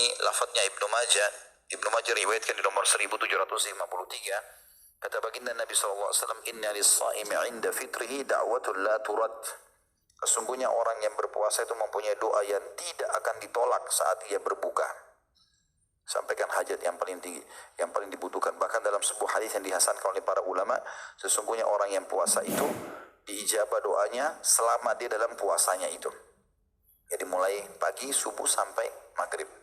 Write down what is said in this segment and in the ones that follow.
ini lafadznya Ibnu Majah. Ibnu Majah riwayatkan di nomor 1753. Kata baginda Nabi SAW, Inna lis-sa'imi 'inda fitrihi da'watun la turad. Sesungguhnya orang yang berpuasa itu mempunyai doa yang tidak akan ditolak saat ia berbuka. Sampaikan hajat yang paling tinggi, yang paling dibutuhkan. Bahkan dalam sebuah hadis yang dihasankan oleh para ulama, sesungguhnya orang yang puasa itu diijabah doanya selama dia dalam puasanya itu. Jadi mulai pagi, subuh sampai maghrib.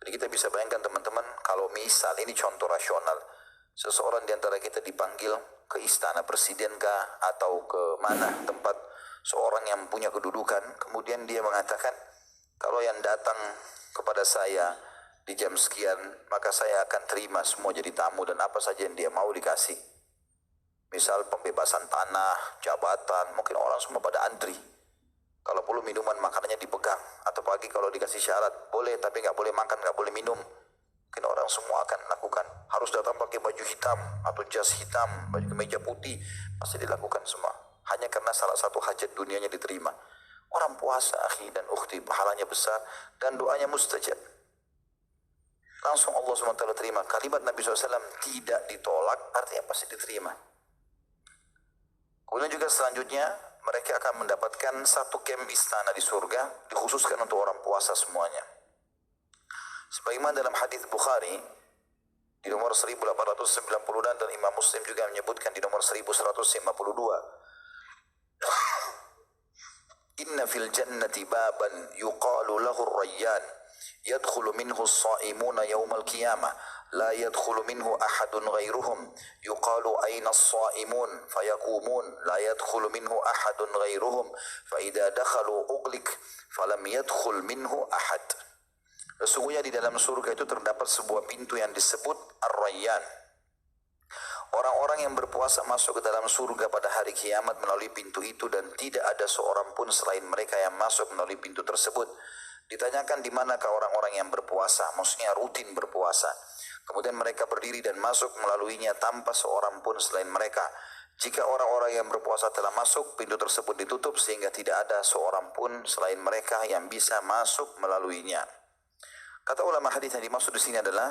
Jadi kita bisa bayangkan teman-teman, kalau misal ini contoh rasional, seseorang di antara kita dipanggil ke istana presiden kah atau ke mana tempat seorang yang punya kedudukan, kemudian dia mengatakan, kalau yang datang kepada saya di jam sekian, maka saya akan terima semua jadi tamu dan apa saja yang dia mau dikasih. Misal pembebasan tanah, jabatan, mungkin orang semua pada antri. Kalau perlu minuman makanannya dipegang. Atau pagi kalau dikasih syarat, boleh tapi nggak boleh makan, nggak boleh minum. Mungkin orang semua akan lakukan. Harus datang pakai baju hitam atau jas hitam, baju kemeja putih. Pasti dilakukan semua. Hanya karena salah satu hajat dunianya diterima. Orang puasa, akhi dan ukhti, pahalanya besar dan doanya mustajab. Langsung Allah SWT terima. Kalimat Nabi SAW tidak ditolak, artinya pasti diterima. Kemudian juga selanjutnya, mereka akan mendapatkan satu kem istana di surga, dikhususkan untuk orang puasa semuanya. Sebagaimana dalam hadis Bukhari, di nomor 1890 dan Imam Muslim juga menyebutkan di nomor 1152. Inna fil jannati baban yuqalu lahu ar-rayyan yadkhulu minhu as-sa'imuna yawmal qiyamah la yadkhulu minhu ahadun ghairuhum yuqalu ayna as-sa'imun fayaqumun la yadkhulu minhu ahadun ghairuhum fa idza dakhalu ughliq falam yadkhul minhu ahad. Sesungguhnya di dalam surga itu terdapat sebuah pintu yang disebut Ar-Rayyan. Orang-orang yang berpuasa masuk ke dalam surga pada hari kiamat melalui pintu itu dan tidak ada seorang pun selain mereka yang masuk melalui pintu tersebut. Ditanyakan di manakah orang-orang yang berpuasa, maksudnya rutin berpuasa. Kemudian mereka berdiri dan masuk melaluinya tanpa seorang pun selain mereka. Jika orang-orang yang berpuasa telah masuk, pintu tersebut ditutup sehingga tidak ada seorang pun selain mereka yang bisa masuk melaluinya. Kata ulama hadis yang dimaksud di sini adalah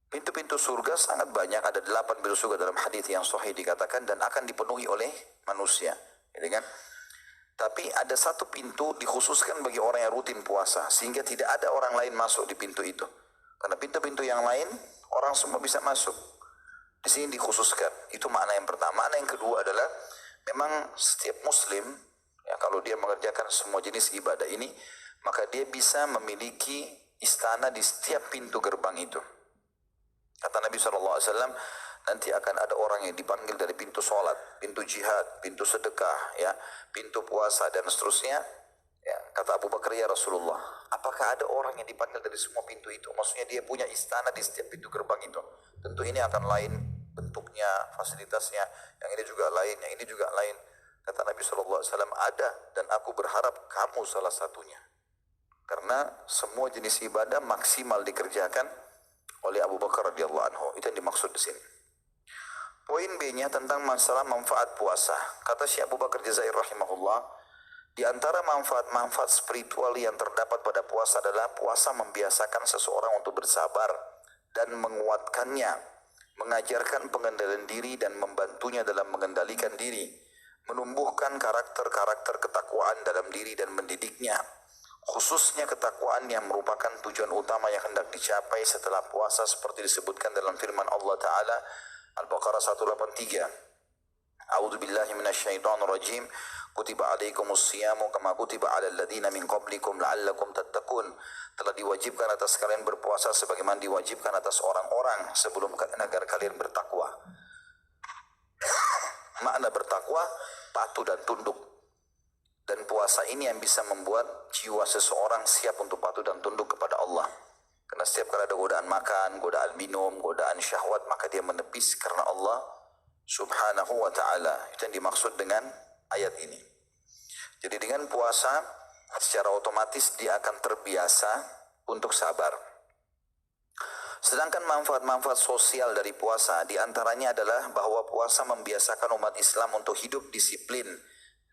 pintu-pintu surga sangat banyak, ada 8 pintu surga dalam hadis yang sahih dikatakan dan akan dipenuhi oleh manusia, gitu kan? Tapi ada satu pintu dikhususkan bagi orang yang rutin puasa sehingga tidak ada orang lain masuk di pintu itu. Karena pintu-pintu yang lain orang semua bisa masuk. Di sini dikhususkan. Itu makna yang pertama. Makna yang kedua adalah memang setiap muslim ya, kalau dia mengerjakan semua jenis ibadah ini, maka dia bisa memiliki istana di setiap pintu gerbang itu. Kata Nabi SAW, nanti akan ada orang yang dipanggil dari pintu sholat, pintu jihad, pintu sedekah, ya, pintu puasa dan seterusnya. Ya, kata Abu Bakar, ya Rasulullah, apakah ada orang yang dipanggil dari semua pintu itu? Maksudnya dia punya istana di setiap pintu gerbang itu. Tentu ini akan lain bentuknya, fasilitasnya, yang ini juga lain, yang ini juga lain. Kata Nabi SAW, ada dan aku berharap kamu salah satunya. Karena semua jenis ibadah maksimal dikerjakan oleh Abu Bakar radhiyallahu anhu. Itu yang dimaksud di sini. Poin B-nya tentang masalah manfaat puasa. Kata Syekh Abu Bakar Jazair rahimahullah, di antara manfaat-manfaat spiritual yang terdapat pada puasa adalah puasa membiasakan seseorang untuk bersabar dan menguatkannya, mengajarkan pengendalian diri dan membantunya dalam mengendalikan diri, menumbuhkan karakter-karakter ketakwaan dalam diri dan mendidiknya. Khususnya ketakwaan yang merupakan tujuan utama yang hendak dicapai setelah puasa seperti disebutkan dalam firman Allah Ta'ala Al-Baqarah 183. A'udzu billahi minasyaitonir rajim. Kutiba alaikumus siyamu kama kutiba alal ladzina min qablikum la'allakum tattaqun. Telah diwajibkan atas kalian berpuasa sebagaimana diwajibkan atas orang-orang sebelum agar kalian bertakwa. Makna bertakwa patuh dan tunduk. Dan puasa ini yang bisa membuat jiwa seseorang siap untuk patuh dan tunduk kepada Allah. Karena setiap kali ada godaan makan, godaan minum, godaan syahwat, maka dia menepis karena Allah subhanahu wa ta'ala. Itu yang dimaksud dengan ayat ini. Jadi dengan puasa, secara otomatis dia akan terbiasa untuk sabar. Sedangkan manfaat-manfaat sosial dari puasa, diantaranya adalah bahwa puasa membiasakan umat Islam untuk hidup disiplin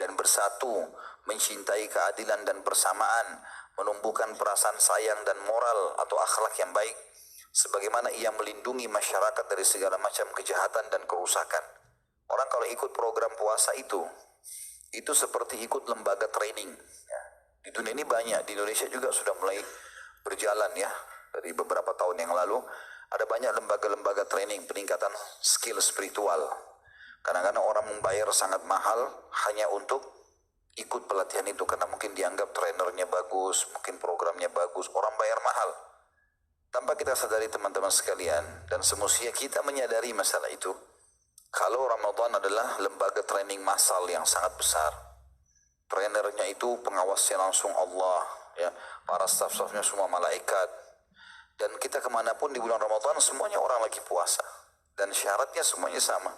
dan bersatu, mencintai keadilan dan persamaan, menumbuhkan perasaan sayang dan moral atau akhlak yang baik, sebagaimana ia melindungi masyarakat dari segala macam kejahatan dan kerusakan. Orang kalau ikut program puasa itu seperti ikut lembaga training. Ya. Di dunia ini banyak, di Indonesia juga sudah mulai berjalan ya, dari beberapa tahun yang lalu, ada banyak lembaga-lembaga training peningkatan skill spiritual. Kadang-kadang orang membayar sangat mahal hanya untuk ikut pelatihan itu, karena mungkin dianggap trainernya bagus, mungkin programnya bagus, orang bayar mahal. Tanpa kita sadari teman-teman sekalian, dan semestinya kita menyadari masalah itu, kalau Ramadan adalah lembaga training massal yang sangat besar, trainernya itu pengawasnya langsung Allah, ya, para staf-stafnya semua malaikat, dan kita kemanapun di bulan Ramadan semuanya orang lagi puasa, dan syaratnya semuanya sama.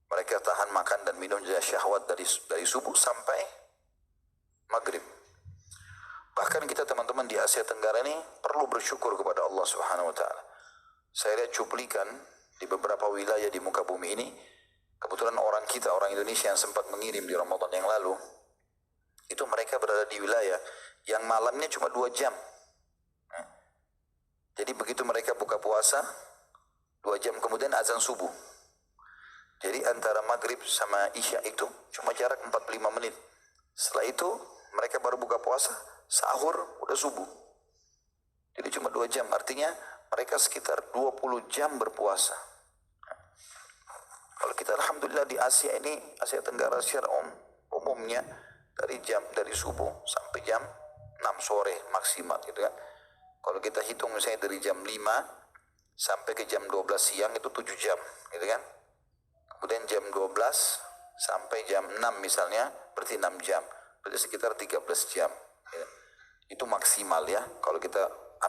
Mereka tahan makan dan minum dari syahwat dari subuh sampai maghrib. Bahkan kita teman-teman di Asia Tenggara ini perlu bersyukur kepada Allah Subhanahu wa Ta'ala. Saya lihat cuplikan di beberapa wilayah di muka bumi ini, kebetulan orang Indonesia yang sempat mengirim di Ramadan yang lalu, itu mereka berada di wilayah yang malamnya cuma 2 jam. Jadi begitu mereka buka puasa, 2 jam kemudian azan subuh. Jadi antara maghrib sama isya itu cuma jarak 45 menit. Setelah itu mereka baru buka puasa, sahur udah subuh. Jadi cuma 2 jam, artinya mereka sekitar 20 jam berpuasa. Kalau kita alhamdulillah di Asia ini, Asia Tenggara secara umumnya dari subuh sampai jam 6 sore maksimal gitu kan. Kalau kita hitung misalnya dari jam 5 sampai ke jam 12 siang itu 7 jam gitu kan. Kemudian jam 12 sampai jam 6 misalnya, berarti 6 jam. Berarti sekitar 13 jam. Ya. Itu maksimal ya, kalau kita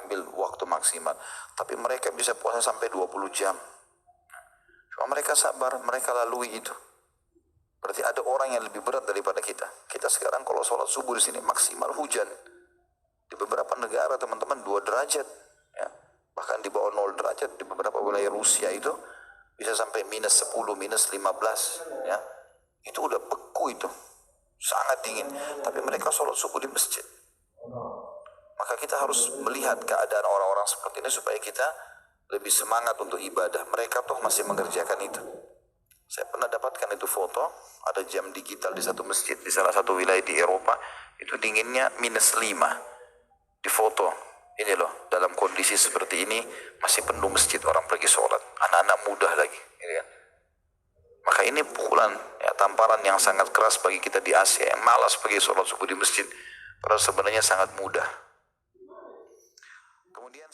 ambil waktu maksimal. Tapi mereka bisa puasa sampai 20 jam. Cuma mereka sabar, mereka lalui itu. Berarti ada orang yang lebih berat daripada kita. Kita sekarang kalau sholat subuh di sini maksimal hujan. Di beberapa negara teman-teman 2 derajat. Ya. Bahkan di bawah 0 derajat di beberapa wilayah Rusia itu bisa sampai minus 10, minus 15, ya. Itu udah beku itu. Sangat dingin. Tapi mereka sholat subuh di masjid. Maka kita harus melihat keadaan orang-orang seperti ini supaya kita lebih semangat untuk ibadah. Mereka toh masih mengerjakan itu. Saya pernah dapatkan itu foto, ada jam digital di satu masjid, di salah satu wilayah di Eropa, itu dinginnya minus 5. Di foto. Ini loh, dalam kondisi seperti ini masih penuh masjid, orang pergi sholat, anak-anak muda lagi, gitu kan. Maka ini pukulan, ya, tamparan yang sangat keras bagi kita di Asia yang malas pergi sholat subuh di masjid, padahal sebenarnya sangat mudah. Kemudian